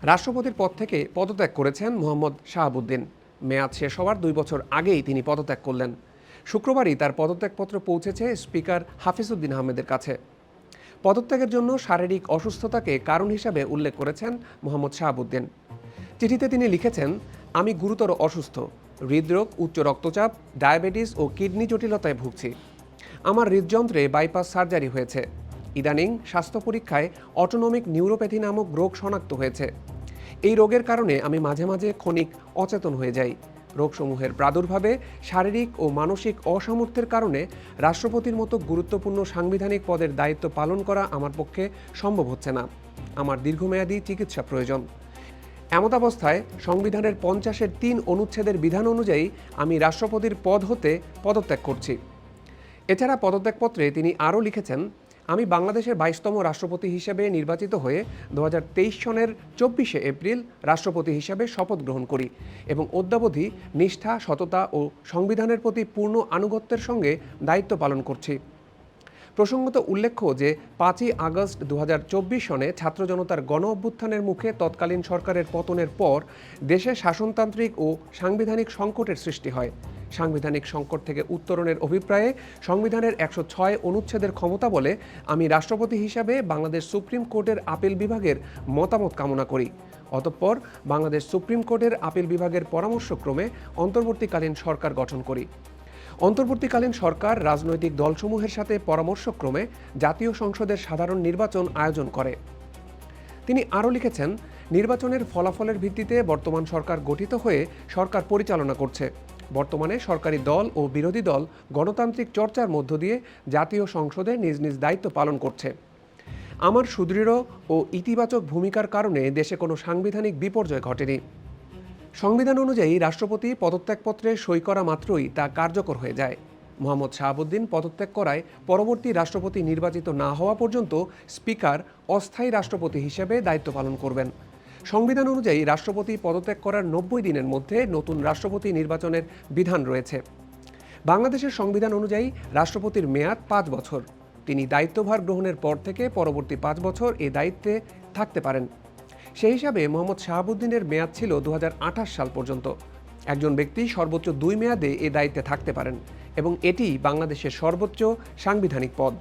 রাষ্ট্রপতির পদ থেকে পদত্যাগ করেছেন মোহাম্মদ শাহাবুদ্দিন। মেয়াদ শেষ হওয়ার 2 বছর আগেই তিনি পদত্যাগ করলেন। শুক্রবারই তার পদত্যাগপত্র পৌঁছেছে স্পিকার হাফিজউদ্দিন আহমেদের কাছে। পদত্যাগের জন্য শারীরিক অসুস্থতাকে কারণ হিসাবে উল্লেখ করেছেন মোহাম্মদ শাহাবুদ্দিন। চিঠিতে তিনি লিখেছেন, আমি গুরুতর অসুস্থ, হৃদরোগ, উচ্চ রক্তচাপ, ডায়াবেটিস ও কিডনি জটিলতায় ভুগছি। আমার হৃদযন্ত্রে বাইপাস সার্জারি হয়েছে। ইদানিং স্বাস্থ্য পরীক্ষায় অটোনমিক নিউরোপ্যাথি নামক রোগ শনাক্ত হয়েছে। এই রোগের কারণে আমি মাঝে মাঝে ক্ষণিক অচেতন হয়ে যাই। রোগসমূহের প্রাদুর্ভাবে শারীরিক ও মানসিক অসামর্থ্যের কারণে রাষ্ট্রপতির মতো গুরুত্বপূর্ণ সাংবিধানিক পদের দায়িত্ব পালন করা আমার পক্ষে সম্ভব হচ্ছে না। আমার দীর্ঘমেয়াদী চিকিৎসা প্রয়োজন। এমতাবস্থায় সংবিধানের 50-3 অনুচ্ছেদের বিধান অনুযায়ী আমি রাষ্ট্রপতির পদ হতে পদত্যাগ করছি। এছাড়া পদত্যাগপত্রে তিনি আরও লিখেছেন, আমি বাংলাদেশের 22তম রাষ্ট্রপতি হিসেবে নির্বাচিত হয়ে 2023 সনের 24শে এপ্রিল রাষ্ট্রপতি হিসেবে শপথ গ্রহণ করি এবং অদ্যাবধি নিষ্ঠা, সততা ও সংবিধানের প্রতি পূর্ণ আনুগত্যের সঙ্গে দায়িত্ব পালন করছি। প্রসঙ্গত উল্লেখ্য যে 5ই আগস্ট 2024 সনে ছাত্র জনতার গণ অভ্যুত্থানের মুখে তৎকালীন সরকারের পতনের পর দেশে শাসনতান্ত্রিক ও সাংবিধানিক সংকটের সৃষ্টি হয়। সাংবিধানিক সংকট থেকে উত্তরণের অভিপ্রায়ে সংবিধানের 106 অনুচ্ছেদের ক্ষমতা বলে আমি রাষ্ট্রপতি হিসাবে বাংলাদেশ সুপ্রিম কোর্টের আপিল বিভাগের মতামত কামনা করি। অতঃপর বাংলাদেশ সুপ্রিম কোর্টের আপিল বিভাগের পরামর্শক্রমে অন্তর্বর্তীকালীন সরকার গঠন করি। অন্তর্বর্তীকালীন সরকার রাজনৈতিক দলসমূহের সাথে পরামর্শক্রমে জাতীয় সংসদের সাধারণ নির্বাচন আয়োজন করে। তিনি আরও লিখেছেন, নির্বাচনের ফলাফলের ভিত্তিতে বর্তমান সরকার গঠিত হয়ে সরকার পরিচালনা করছে। বর্তমানে সরকারি দল ও বিরোধী দল গণতান্ত্রিক চর্চার মধ্য দিয়ে জাতীয় সংসদে নিজ নিজ দায়িত্ব পালন করছে। আমার সুদৃঢ় ও ইতিবাচক ভূমিকার কারণে দেশে কোনো সাংবিধানিক বিপর্যয় ঘটেনি। সংবিধান অনুযায়ী রাষ্ট্রপতি পদত্যাগপত্রে সই করা মাত্রই তা কার্যকর হয়ে যায়। মোহাম্মদ শাহাবুদ্দিন পদত্যাগ করায় পরবর্তী রাষ্ট্রপতি নির্বাচিত না হওয়া পর্যন্ত স্পিকার অস্থায়ী রাষ্ট্রপতি হিসেবে দায়িত্ব পালন করবেন। সংবিধান অনুযায়ী রাষ্ট্রপতি পদত্যাগ করার 90 দিনের মধ্যে নতুন রাষ্ট্রপতি নির্বাচনের বিধান রয়েছে। বাংলাদেশের সংবিধান অনুযায়ী রাষ্ট্রপতির মেয়াদ 5 বছর। তিনি দায়িত্বভার গ্রহণের পর থেকে পরবর্তী 5 বছর এ দায়িত্বে থাকতে পারেন। সেই হিসাবে মোহাম্মদ শাহাবুদ্দিনের মেয়াদ ছিল 2028 সাল পর্যন্ত। একজন ব্যক্তি সর্বোচ্চ 2 মেয়াদে এ দায়িত্বে থাকতে পারেন এবং এটি বাংলাদেশের সর্বোচ্চ সাংবিধানিক পদ।